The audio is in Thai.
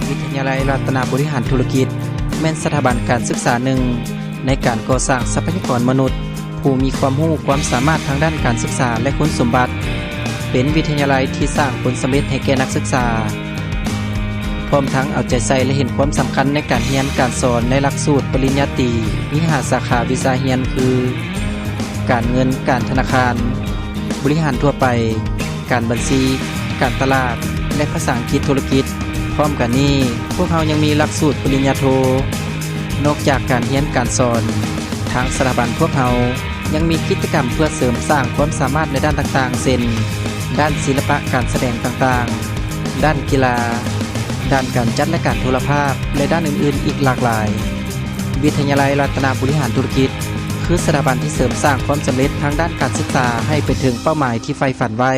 วิทยาลัยรัตนบริหารธุรกิจแม่นสถาบันการศึกษาหนึ่งในการก่อสร้างทรัพยากรมนุษย์ผู้มีความรู้ความสามารถทางด้านการศึกษาและคุณสมบัติเป็นวิทยาลัยที่สร้างผลสำเร็จให้แก่นักศึกษาพร้อมทั้งเอาใจใส่และเห็นความสำคัญในการเรียนการสอนในหลักสูตรปริญญาตรีมี5สาขาวิชาเรียนคือการเงินการธนาคารบริหารทั่วไปการบัญชีการตลาดและภาษาอังกฤษธุรกิจพร้อมกันนี้พวกเรายังมีหลักสูตรปริญญาโทนอกจากการเรียนการสอนทางสถาบันพวกเรายังมีกิจกรรมเพื่อเสริมสร้างความสามารถในด้านต่างๆเช่นด้านศิลปะการแสดงต่างๆด้านกีฬาด้านการจัดและการโทรภาพและด้านอื่นๆอีกหลากหลายวิทยาลัยรัตนบริหารธุรกิจคือสถาบันที่เสริมสร้างความสำเร็จทางด้านการศึกษาให้ไปถึงเป้าหมายที่ใฝ่ฝันไว้